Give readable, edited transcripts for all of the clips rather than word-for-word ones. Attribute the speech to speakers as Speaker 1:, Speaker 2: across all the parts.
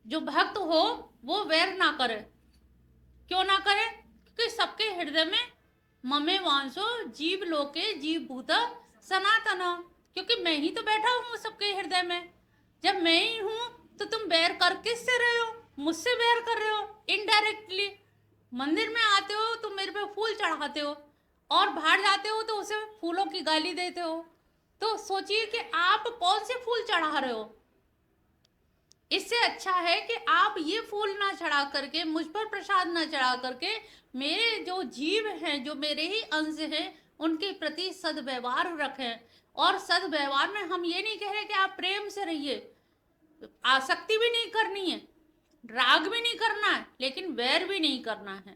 Speaker 1: जो भक्त हो वो वैर ना करे। क्यों ना करे? क्योंकि सबके हृदय में ममे वांसो जीव लोके जीव भूत सनातन। क्योंकि मैं ही तो बैठा हूँ सबके हृदय में। जब मैं ही हूँ तो तुम बैर कर किससे रहे हो? मुझसे बैर कर रहे हो इनडायरेक्टली। मंदिर में आते हो तो मेरे पे फूल चढ़ाते हो, और बाहर जाते हो तो उसे फूलों की गाली देते हो। तो सोचिए कि आप कौन से फूल चढ़ा रहे हो। इससे अच्छा है कि आप ये फूल ना चढ़ा करके, मुझ पर प्रसाद ना चढ़ा करके, मेरे जो जीव हैं, जो मेरे ही अंश हैं, उनके प्रति सद्व्यवहार रखें। और सद्व्यवहार में हम ये नहीं कह रहे कि आप प्रेम से रहिए, आसक्ति भी नहीं करनी है, राग भी नहीं करना है, लेकिन वैर भी नहीं करना है।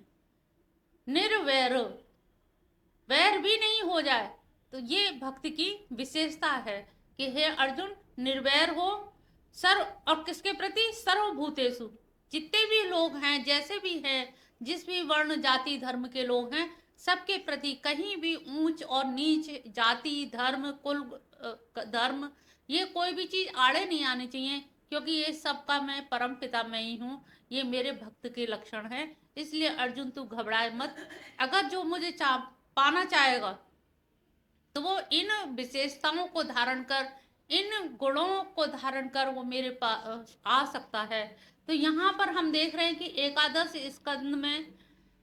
Speaker 1: निर्वैर, वैर भी नहीं हो जाए। तो ये भक्ति की विशेषता है कि हे अर्जुन, निर्वैर हो सर्व, और किसके प्रति? सर्वभूतेषु। जितने भी लोग हैं, जैसे भी हैं, जिस भी वर्ण जाति धर्म के लोग हैं, सबके प्रति कहीं भी ऊंच और नीच, जाति धर्म कुल धर्म, ये कोई भी चीज आड़े नहीं आनी चाहिए। क्योंकि ये सबका मैं परम पिता मैं ही हूँ। ये मेरे भक्त के लक्षण है। इसलिए अर्जुन तू घबराए मत। अगर जो मुझे पाना चाहेगा तो वो इन विशेषताओं को धारण कर, इन गुणों को धारण कर वो मेरे पास आ सकता है। तो यहाँ पर हम देख रहे हैं कि एकादश स्कंद में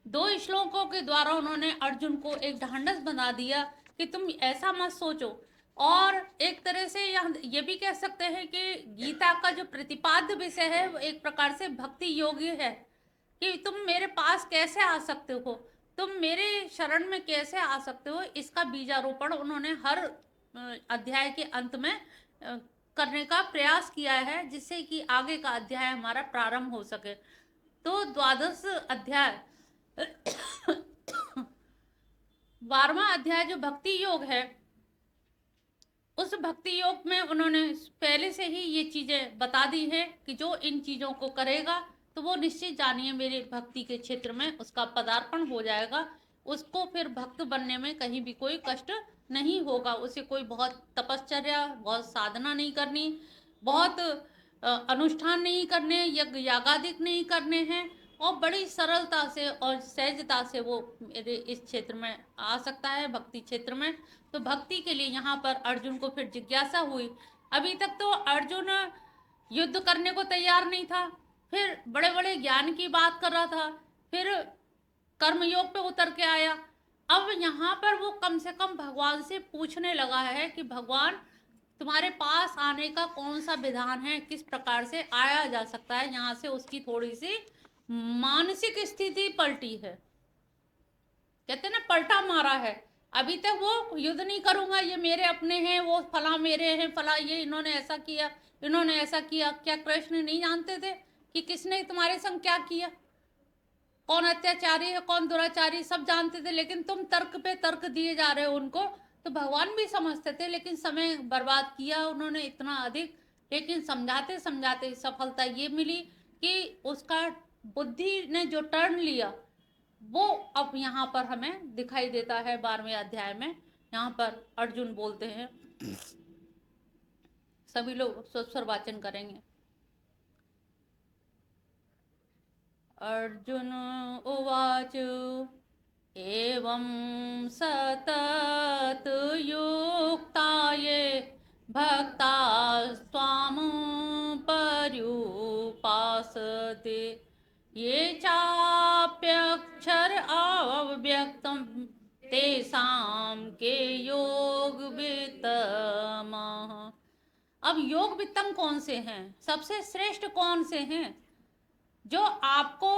Speaker 1: 2 श्लोकों के द्वारा उन्होंने अर्जुन को एक ढांढस बना दिया कि तुम ऐसा मत सोचो। और एक तरह से ये भी कह सकते हैं कि गीता का जो प्रतिपाद्य विषय है वो एक प्रकार से भक्ति योग है कि तुम मेरे पास कैसे आ सकते हो, तुम मेरे शरण में कैसे आ सकते हो। इसका बीजारोपण उन्होंने हर अध्याय के अंत में करने का प्रयास किया है, जिससे कि आगे का अध्याय हमारा प्रारंभ हो सके। तो द्वादश अध्याय 12वां अध्याय जो भक्ति योग है, उस भक्ति योग में उन्होंने पहले से ही ये चीजें बता दी है कि जो इन चीजों को करेगा तो वो निश्चित जानिए मेरे भक्ति के क्षेत्र में उसका पदार्पण हो जाएगा। उसको फिर भक्त बनने में कहीं भी कोई कष्ट नहीं होगा। उसे कोई बहुत तपश्चर्या, बहुत साधना नहीं करनी, बहुत अनुष्ठान नहीं करने, यज्ञ यागादिक नहीं करने हैं, और बड़ी सरलता से और सहजता से वो मेरे इस क्षेत्र में आ सकता है, भक्ति क्षेत्र में। तो भक्ति के लिए यहाँ पर अर्जुन को फिर जिज्ञासा हुई। अभी तक तो अर्जुन युद्ध करने को तैयार नहीं था, फिर बड़े बड़े ज्ञान की बात कर रहा था, फिर कर्मयोग पे उतर के आया। अब यहाँ पर वो कम से कम भगवान से पूछने लगा है कि भगवान, तुम्हारे पास आने का कौन सा विधान है, किस प्रकार से आया जा सकता है। यहाँ से उसकी थोड़ी सी मानसिक स्थिति पलटी है, कहते ना पलटा मारा है। अभी तक वो युद्ध नहीं करूंगा, ये मेरे अपने हैं, वो फला मेरे हैं, फला ये इन्होंने ऐसा किया, इन्होंने ऐसा किया। क्या कृष्ण नहीं जानते थे कि किसने तुम्हारे संग क्या किया, कौन अत्याचारी है कौन दुराचारी, सब जानते थे। लेकिन तुम तर्क पे तर्क दिए जा रहे हो उनको। तो भगवान भी समझते थे, लेकिन समय बर्बाद किया उन्होंने इतना अधिक। लेकिन समझाते समझाते सफलता ये मिली कि उसका बुद्धि ने जो टर्न लिया वो अब यहाँ पर हमें दिखाई देता है 12वें अध्याय में। यहाँ पर अर्जुन बोलते हैं, सभी लोग स्वर वाचन करेंगे। अर्जुन उवाच एवं सतत युक्ता ये भक्तास्त्वां पर्युपासते ये चाप्यक्षर अव्यक्तं तेषां के योग वित्तमः। अब योग वित्तम कौन से हैं, सबसे श्रेष्ठ कौन से हैं? जो आपको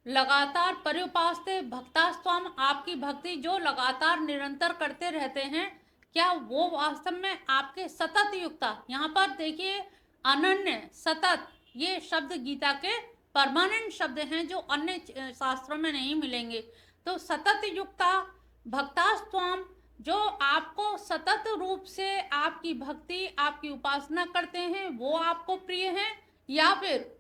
Speaker 1: लगातार पर्युपासते भक्तास्त्वम, आपकी भक्ति जो लगातार निरंतर करते रहते हैं, क्या वो वास्तव में आपके सतत युक्ता। यहाँ पर देखिए अनन्य सतत, ये शब्द गीता के परमानेंट शब्द हैं जो अन्य शास्त्रों में नहीं मिलेंगे। तो सतत युक्ता भक्तास्त्वम, जो आपको सतत रूप से आपकी भक्ति आपकी उपासना करते हैं वो आपको प्रिय हैं, या फिर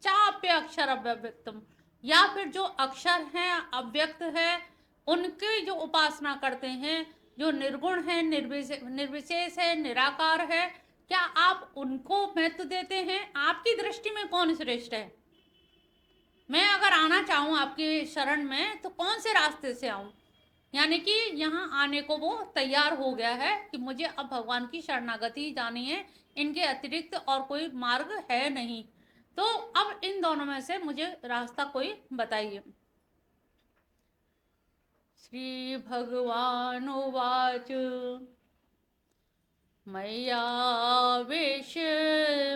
Speaker 1: चाप्य अक्षर अव्यक्तम, या फिर जो अक्षर हैं अव्यक्त है उनकी जो उपासना करते हैं, जो निर्गुण है निर्विशेष है निराकार है, क्या आप उनको महत्व देते हैं? आपकी दृष्टि में कौन श्रेष्ठ है? मैं अगर आना चाहूँ आपके शरण में तो कौन से रास्ते से आऊँ? यानी कि यहाँ आने को वो तैयार हो गया है कि मुझे अब भगवान की शरणागति जानी है, इनके अतिरिक्त और कोई मार्ग है नहीं। तो अब इन दोनों में से मुझे रास्ता कोई बताइए। श्री भगवान उवाच मय्यावेश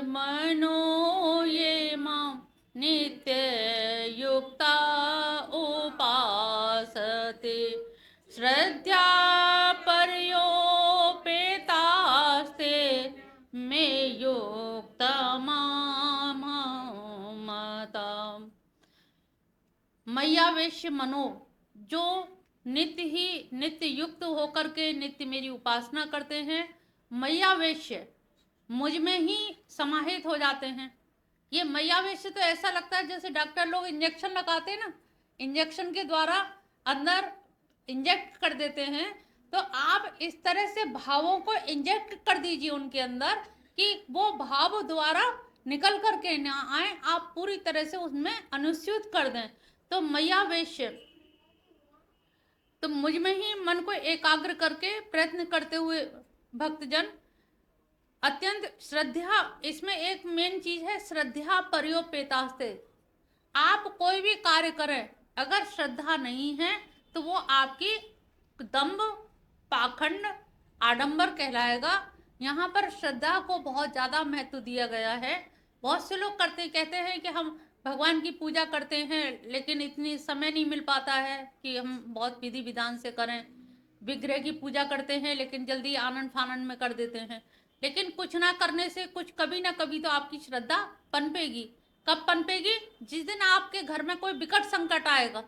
Speaker 1: मनो ये मां नित्ययुक्ता उपासते श्रद्धा पर्योपेतास्ते मे युक्तमामताम्। मय्यावेश मनो, जो नित्य युक्त होकर के नित्य मेरी उपासना करते हैं, मय्यावेश्य मुझ में ही समाहित हो जाते हैं। ये मय्यावेश्य तो ऐसा लगता है जैसे डॉक्टर लोग इंजेक्शन लगाते हैं ना, इंजेक्शन के द्वारा अंदर इंजेक्ट कर देते हैं। तो आप इस तरह से भावों को इंजेक्ट कर दीजिए उनके अंदर कि वो भाव द्वारा निकल करके ना आए, आप पूरी तरह से उसमें अनुस्यूत कर दें। तो मय्यावेश्य, तो मुझ में ही मन को एकाग्र करके प्रयत्न करते हुए भक्तजन अत्यंत श्रद्धा, इसमें एक मेन चीज है श्रद्धा पर्योपेतास्ते। आप कोई भी कार्य करें, अगर श्रद्धा नहीं है तो वो आपकी दंभ, पाखंड, आडंबर कहलाएगा। यहाँ पर श्रद्धा को बहुत ज्यादा महत्व दिया गया है। बहुत से लोग कहते हैं कि हम भगवान की पूजा करते हैं लेकिन इतनी समय नहीं मिल पाता है कि हम बहुत विधि विधान से करें। विग्रह की पूजा करते हैं लेकिन जल्दी आनंद फानंद में कर देते हैं। लेकिन कुछ ना करने से कुछ कभी ना कभी तो आपकी श्रद्धा पनपेगी। कब पनपेगी? जिस दिन आपके घर में कोई विकट संकट आएगा,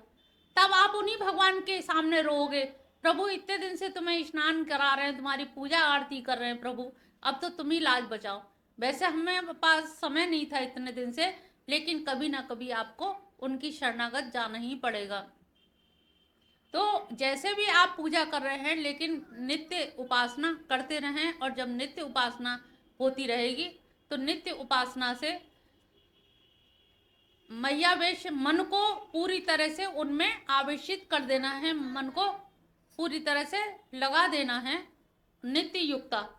Speaker 1: तब आप उन्हीं भगवान के सामने रोओगे, प्रभु इतने दिन से तुम्हें स्नान करा रहे हैं, तुम्हारी पूजा आरती कर रहे हैं प्रभु, अब तो तुम ही लाज बचाओ। वैसे हमें पास समय नहीं था इतने दिन से, लेकिन कभी ना कभी आपको उनकी शरणागत जाना ही पड़ेगा। तो जैसे भी आप पूजा कर रहे हैं, लेकिन नित्य उपासना करते रहें, और जब नित्य उपासना होती रहेगी तो नित्य उपासना से मय्यावेश मन को पूरी तरह से उनमें आवेशित कर देना है, मन को पूरी तरह से लगा देना है नित्य युक्ता।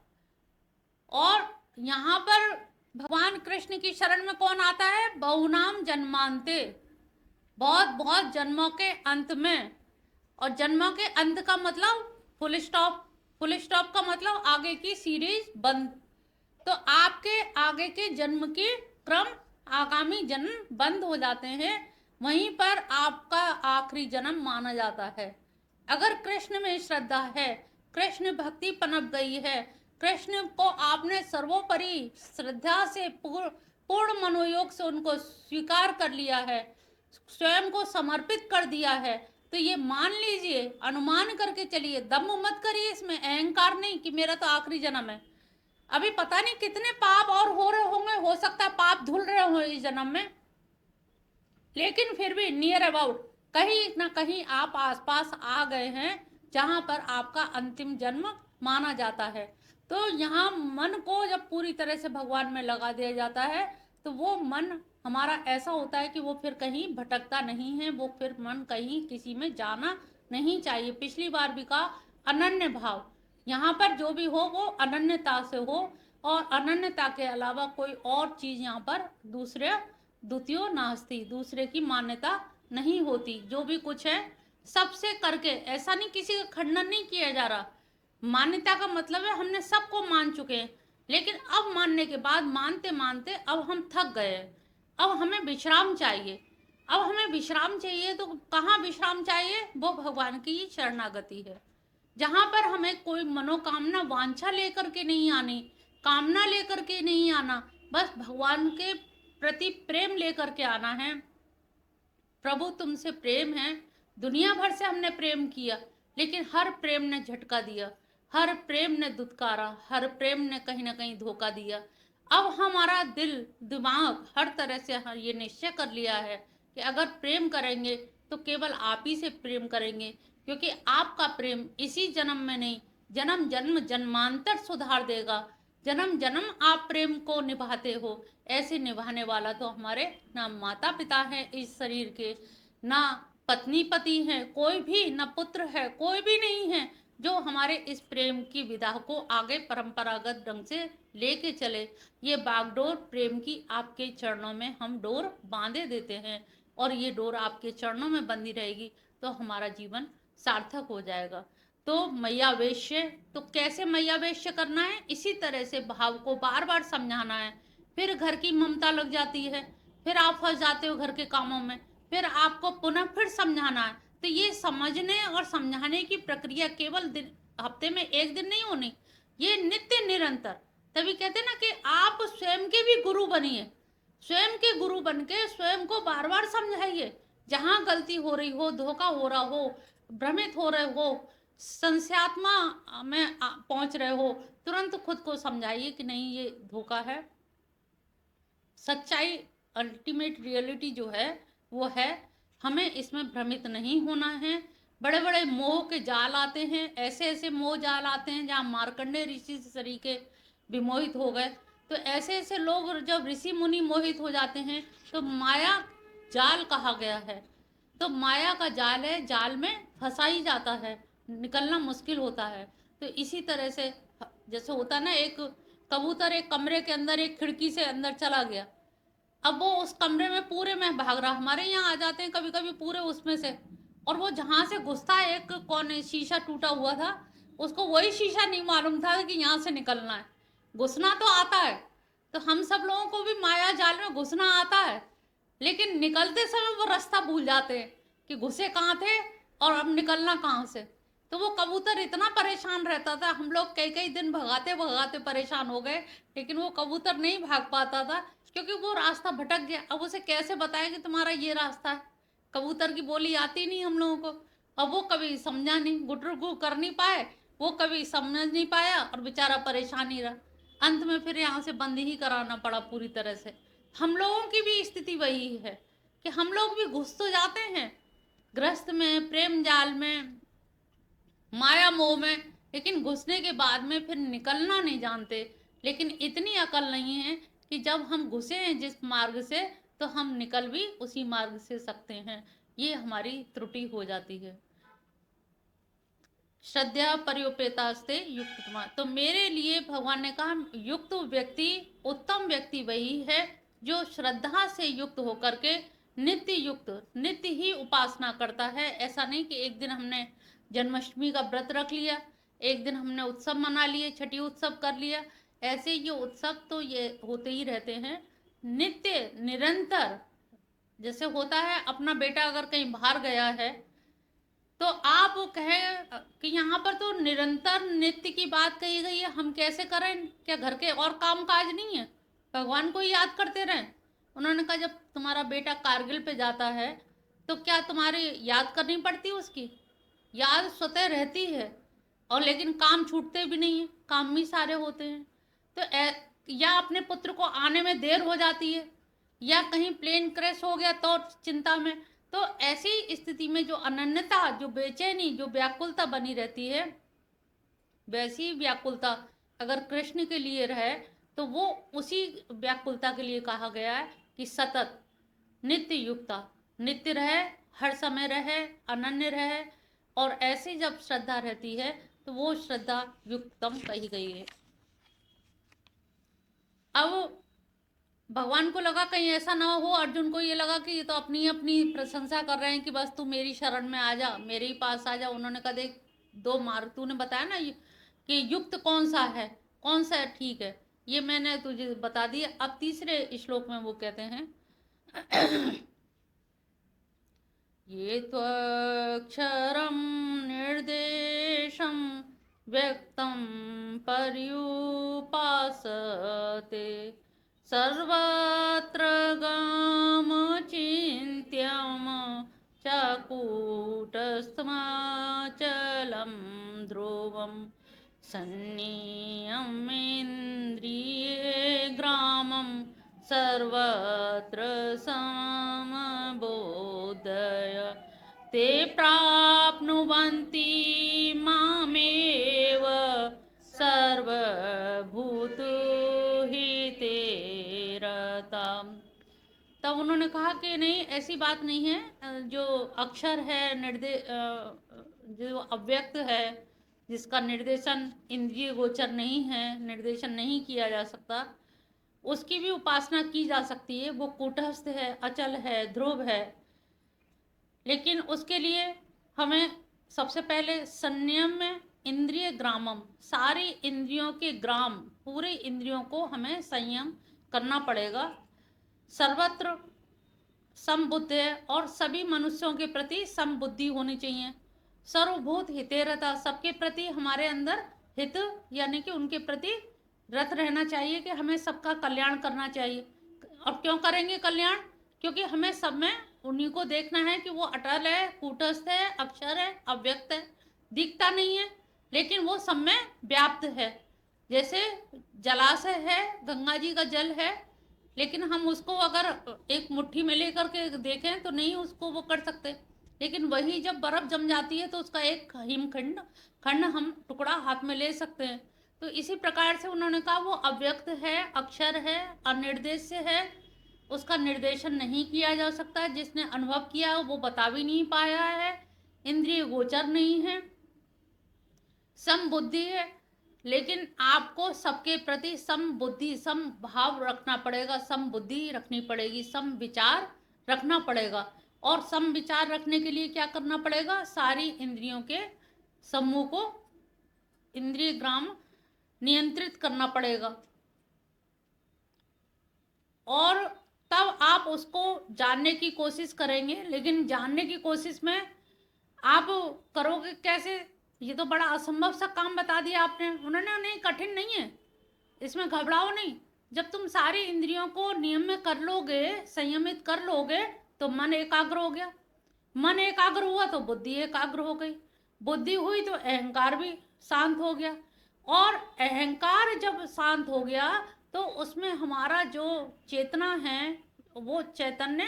Speaker 1: और यहाँ पर भगवान कृष्ण की शरण में कौन आता है? बहुनाम जन्मांते, बहुत बहुत जन्मों के अंत में। और जन्मों के अंत का मतलब फुल स्टॉप, फुल स्टॉप का मतलब आगे की सीरीज बंद। तो आपके आगे के जन्म के क्रम, आगामी जन्म बंद हो जाते हैं, वहीं पर आपका आखिरी जन्म माना जाता है। अगर कृष्ण में श्रद्धा है, कृष्ण भक्ति पनप गई है, कृष्ण को आपने सर्वोपरि श्रद्धा से पूर्ण मनोयोग से उनको स्वीकार कर लिया है, स्वयं को समर्पित कर दिया है, तो ये मान लीजिए, अनुमान करके चलिए, दम मत करिए इसमें, अहंकार नहीं कि मेरा तो आखिरी जन्म है। अभी पता नहीं कितने पाप और हो रहे होंगे, हो सकता है पाप धुल रहे हो इस जन्म में, लेकिन फिर भी नियर अबाउट कहीं ना कहीं आप आसपास आ गए हैं जहां पर आपका अंतिम जन्म माना जाता है। तो यहाँ मन को जब पूरी तरह से भगवान में लगा दिया जाता है तो वो मन हमारा ऐसा होता है कि वो फिर कहीं भटकता नहीं है, वो फिर मन कहीं किसी में जाना नहीं चाहिए। पिछली बार भी कहा अनन्य भाव, यहाँ पर जो भी हो वो अनन्यता से हो, और अनन्यता के अलावा कोई और चीज यहाँ पर द्वितीय नास्ति, दूसरे की मान्यता नहीं होती। जो भी कुछ है सबसे करके, ऐसा नहीं किसी का खंडन नहीं किया जा रहा। मान्यता का मतलब है हमने सबको मान चुके हैं, लेकिन अब मानने के बाद मानते मानते अब हम थक गए, अब हमें विश्राम चाहिए। अब हमें विश्राम चाहिए तो कहाँ विश्राम चाहिए? वो भगवान की शरणागति है, जहाँ पर हमें कोई मनोकामना वांछा लेकर के नहीं आनी, कामना लेकर के नहीं आना, बस भगवान के प्रति प्रेम लेकर के आना है। प्रभु तुमसे प्रेम है, दुनिया भर से हमने प्रेम किया, लेकिन हर प्रेम ने झटका दिया, हर प्रेम ने दुत्कारा, हर प्रेम ने कहीं ना कहीं धोखा दिया। अब हमारा दिल दिमाग हर तरह से ये निश्चय कर लिया है कि अगर प्रेम करेंगे तो केवल आप ही से प्रेम करेंगे, क्योंकि आपका प्रेम इसी जन्म में नहीं, जन्म जन्म जन्मांतर सुधार देगा। जन्म जन्म आप प्रेम को निभाते हो, ऐसे निभाने वाला तो हमारे ना माता पिता हैं इस शरीर के, ना पत्नी पति हैं, कोई भी ना पुत्र है, कोई भी नहीं है जो हमारे इस प्रेम की विधा को आगे परंपरागत ढंग से लेके चले। ये बागडोर प्रेम की आपके चरणों में हम डोर बांधे देते हैं, और ये डोर आपके चरणों में बंधी रहेगी तो हमारा जीवन सार्थक हो जाएगा। तो मैयावेश्य, तो कैसे मैयावेश्य करना है? इसी तरह से भाव को बार बार समझाना है। फिर घर की ममता लग जाती है, फिर आप फंस जाते हो घर के कामों में, फिर आपको पुनः फिर समझाना है। तो ये समझने और समझाने की प्रक्रिया केवल हफ्ते में एक दिन नहीं होनी, ये नित्य निरंतर। तभी कहते ना कि आप स्वयं के भी गुरु बनिए, स्वयं के गुरु बन के स्वयं को बार बार समझाइए। जहां गलती हो रही हो, धोखा हो रहा हो, भ्रमित हो रहे हो, संशयात्मा में पहुंच रहे हो, तुरंत खुद को समझाइए कि नहीं, ये धोखा है। सच्चाई, अल्टीमेट रियलिटी जो है वो है, हमें इसमें भ्रमित नहीं होना है। बड़े बड़े मोह के जाल आते हैं, ऐसे ऐसे मोह जाल आते हैं जहाँ मार्कंडेय ऋषि से तरीके विमोहित हो गए। तो ऐसे ऐसे लोग जब ऋषि मुनि मोहित हो जाते हैं तो माया जाल कहा गया है। तो माया का जाल है, जाल में फंसा ही जाता है, निकलना मुश्किल होता है। तो इसी तरह से जैसे होता ना, एक कबूतर एक कमरे के अंदर एक खिड़की से अंदर चला गया, अब वो उस कमरे में पूरे में भाग रहा। हमारे यहाँ आ जाते हैं कभी कभी पूरे उसमें से, और वो जहाँ से घुसता है, एक कौन शीशा टूटा हुआ था, उसको वही शीशा नहीं मालूम था कि यहाँ से निकलना है। घुसना तो आता है, तो हम सब लोगों को भी माया जाल में घुसना आता है, लेकिन निकलते समय वो रास्ता भूल जाते हैं कि घुसे कहाँ थे और अब निकलना कहाँ से। तो वो कबूतर इतना परेशान रहता था, हम लोग कई कई दिन भगाते भगाते परेशान हो गए, लेकिन वो कबूतर नहीं भाग पाता था क्योंकि वो रास्ता भटक गया। अब उसे कैसे बताया कि तुम्हारा ये रास्ता है? कबूतर की बोली आती नहीं हम लोगों को। अब वो कभी समझा नहीं, गुटरगु कर नहीं पाए, वो कभी समझ नहीं पाया और बेचारा परेशान ही रहा। अंत में फिर यहाँ से बंद ही कराना पड़ा पूरी तरह से। हम लोगों की भी स्थिति वही है कि हम लोग भी घुस तो जाते हैं ग्रस्त में, प्रेम जाल में, माया मोह में, लेकिन घुसने के बाद में फिर निकलना नहीं जानते। लेकिन इतनी अकल नहीं है कि जब हम घुसे हैं जिस मार्ग से, तो हम निकल भी उसी मार्ग से सकते हैं। ये हमारी त्रुटि हो जाती है। श्रद्धा पर्योपेतास्ते युक्तमा, तो मेरे लिए भगवान ने कहा युक्त व्यक्ति, उत्तम व्यक्ति वही है जो श्रद्धा से युक्त होकर के नित्य युक्त, नित्य ही उपासना करता है। ऐसा नहीं कि एक दिन हमने जन्माष्टमी का व्रत रख लिया, एक दिन हमने उत्सव मना लिए, छठी उत्सव कर लिया। ऐसे ये उत्सव तो ये होते ही रहते हैं, नित्य निरंतर। जैसे होता है, अपना बेटा अगर कहीं बाहर गया है तो आप कहें कि यहाँ पर तो निरंतर नित्य की बात कही गई है, हम कैसे करें? क्या घर के और काम काज नहीं है? भगवान को ही याद करते रहें? उन्होंने कहा जब तुम्हारा बेटा कारगिल पे जाता है तो क्या तुम्हारी याद करनी पड़ती है? उसकी याद स्वतः रहती है, और लेकिन काम छूटते भी नहीं है, काम भी सारे होते हैं। तो या अपने पुत्र को आने में देर हो जाती है, या कहीं प्लेन क्रैश हो गया तो चिंता में। तो ऐसी स्थिति में जो अनन्यता, जो बेचैनी, जो व्याकुलता बनी रहती है, वैसी व्याकुलता अगर कृष्ण के लिए रहे तो वो उसी व्याकुलता के लिए कहा गया है कि सतत नित्य युक्ता, नित्य रहे, हर समय रहे, अनन्य रहे। और ऐसी जब श्रद्धा रहती है तो वो श्रद्धा युक्तम कही गई है। अब भगवान को लगा कहीं ऐसा ना हो, अर्जुन को ये लगा कि ये तो अपनी अपनी प्रशंसा कर रहे हैं कि बस तू मेरी शरण में आ जा, मेरे ही पास आ जा। उन्होंने कहा देख, दो मार्ग तूने बताया ना कि युक्त कौन सा है, कौन सा ठीक है, ये मैंने तुझे बता दिया। अब तीसरे श्लोक में वो कहते हैं ये तो अक्षरम निर्देशम व्यक्तम पर्युपासते सर्वत्र गामचिन्त्यं चाकूटस्थमाचलं ध्रुवं सन्नियमेन्द्रिये ग्रामं सर्वत्र समबोधय ते प्राप्नुवन्ति मामेव सर्वभूत तब उन्होंने कहा कि नहीं, ऐसी बात नहीं है, जो अक्षर है, जो अव्यक्त है, जिसका निर्देशन इंद्रिय गोचर नहीं है, निर्देशन नहीं किया जा सकता, उसकी भी उपासना की जा सकती है। वो कूटस्थ है, अचल है, ध्रुव है। लेकिन उसके लिए हमें सबसे पहले संयम में इंद्रिय ग्रामम, सारी इंद्रियों के ग्राम, पूरे इंद्रियों को हमें संयम करना पड़ेगा। सर्वत्र समबुद्ध है, और सभी मनुष्यों के प्रति समबुद्धि होनी चाहिए। सर्वभूत हितेरता, सबके प्रति हमारे अंदर हित यानी कि उनके प्रति रत रहना चाहिए कि हमें सबका कल्याण करना चाहिए। और क्यों करेंगे कल्याण? क्योंकि हमें सब में उन्हीं को देखना है कि वो अटल है, कूटस्थ है, अक्षर है, अव्यक्त है, दिखता नहीं है लेकिन वो सब में व्याप्त है। जैसे जलाशय है, गंगा जी का जल है, लेकिन हम उसको अगर एक मुट्ठी में लेकर के देखें तो नहीं उसको वो कर सकते, लेकिन वही जब बर्फ जम जाती है तो उसका एक हिमखंड हम टुकड़ा हाथ में ले सकते हैं। तो इसी प्रकार से उन्होंने कहा वो अव्यक्त है, अक्षर है, अनिर्देश्य है, उसका निर्देशन नहीं किया जा सकता। जिसने अनुभव किया वो बता भी नहीं पाया है, इंद्रिय गोचर नहीं है, समबुद्धि है। लेकिन आपको सबके प्रति सम बुद्धि, सम भाव रखना पड़ेगा, सम बुद्धि रखनी पड़ेगी, सम विचार रखना पड़ेगा। और सम विचार रखने के लिए क्या करना पड़ेगा? सारी इंद्रियों के समूह को, इंद्रिय ग्राम नियंत्रित करना पड़ेगा। और तब आप उसको जानने की कोशिश करेंगे। लेकिन जानने की कोशिश में आप करोगे कैसे? ये तो बड़ा असंभव सा काम बता दिया आपने। उन्होंने नहीं, कठिन नहीं है, इसमें घबराओ नहीं। जब तुम सारी इंद्रियों को नियम में कर लोगे, संयमित कर लोगे, तो मन एकाग्र हो गया। मन एकाग्र हुआ तो बुद्धि एकाग्र हो गई, बुद्धि हुई तो अहंकार भी शांत हो गया। और अहंकार जब शांत हो गया तो उसमें हमारा जो चेतना है वो चैतन्य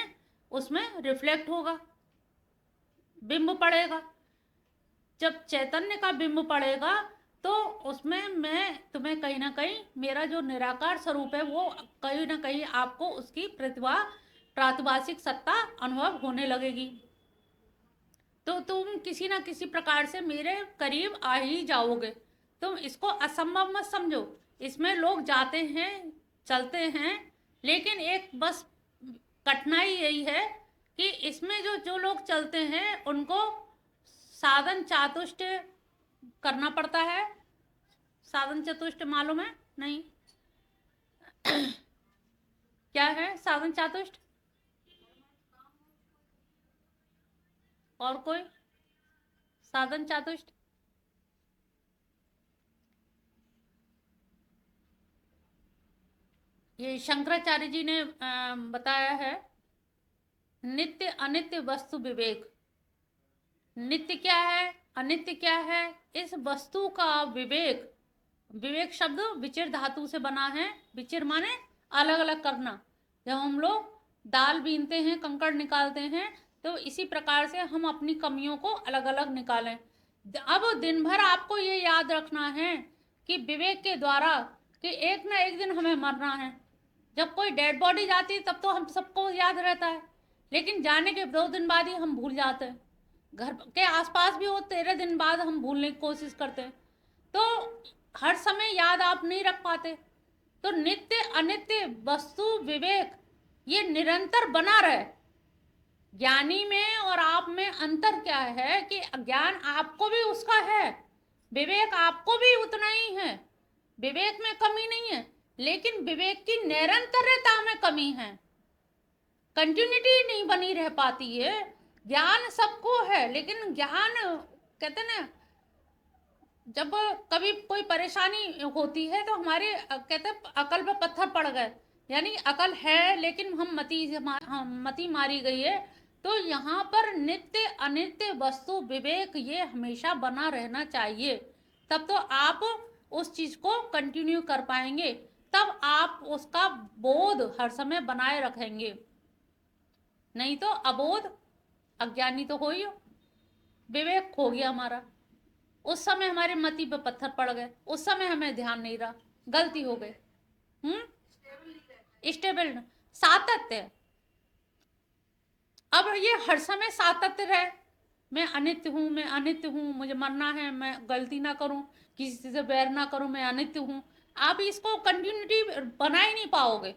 Speaker 1: उसमें रिफ्लेक्ट होगा, बिंब पड़ेगा। जब चैतन्य का बिंब पड़ेगा तो उसमें मैं तुम्हें कहीं ना कहीं मेरा जो निराकार स्वरूप है वो कहीं ना कहीं आपको उसकी प्रातिभाषिक सत्ता अनुभव होने लगेगी। तो तुम किसी ना किसी प्रकार से मेरे करीब आ ही जाओगे। तुम इसको असंभव मत समझो। इसमें लोग जाते हैं, चलते हैं, लेकिन एक बस कठिनाई यही है कि इसमें जो लोग चलते हैं उनको साधन चातुष्ट करना पड़ता है। साधन चतुष्ट मालूम है? नहीं क्या है साधन चातुष्ट? और कोई साधन चातुष्ट? ये शंकराचार्य जी ने बताया है, नित्य अनित्य वस्तु विवेक। नित्य क्या है, अनित्य क्या है, इस वस्तु का विवेक। विवेक शब्द विचिर धातु से बना है। विचिर माने अलग अलग करना। जब हम लोग दाल बीनते हैं, कंकड़ निकालते हैं, तो इसी प्रकार से हम अपनी कमियों को अलग अलग निकालें। अब दिन भर आपको ये याद रखना है कि विवेक के द्वारा कि एक ना एक दिन हमें मरना है। जब कोई डेड बॉडी जाती है तब तो हम सबको याद रहता है, लेकिन जाने के 2 दिन बाद ही हम भूल जाते हैं। घर के आसपास भी हो 13 दिन बाद हम भूलने की कोशिश करते हैं। तो हर समय याद आप नहीं रख पाते। तो नित्य अनित्य वस्तु विवेक ये निरंतर बना रहे। ज्ञानी में और आप में अंतर क्या है कि ज्ञान आपको भी उसका है, विवेक आपको भी उतना ही है, विवेक में कमी नहीं है, लेकिन विवेक की निरंतरता में कमी है, कंटिन्यूटी नहीं बनी रह पाती है। ज्ञान सबको है, लेकिन ज्ञान कहते ना, जब कभी कोई परेशानी होती है तो हमारे कहते अकल पे पत्थर पड़ गए, यानी अकल है लेकिन हम मति मारी गई है। तो यहाँ पर नित्य अनित्य वस्तु विवेक ये हमेशा बना रहना चाहिए, तब तो आप उस चीज को कंटिन्यू कर पाएंगे, तब आप उसका बोध हर समय बनाए रखेंगे। नहीं तो अबोध अज्ञानी तो हो ही हो, विवेक खो गया हमारा। उस समय हमारे मति पे पत्थर पड़ गए, उस समय हमें ध्यान नहीं रहा, गलती हो गई। स्टेबल सातत्य, अब ये हर समय सातत्य रहे, मैं अनित्य हूँ, मैं अनित्य हूँ, मुझे मरना है, मैं गलती ना करूँ, किसी से बैर ना करूँ, मैं अनित्य हूँ, आप इसको कंटिन्यूटी बना ही नहीं पाओगे।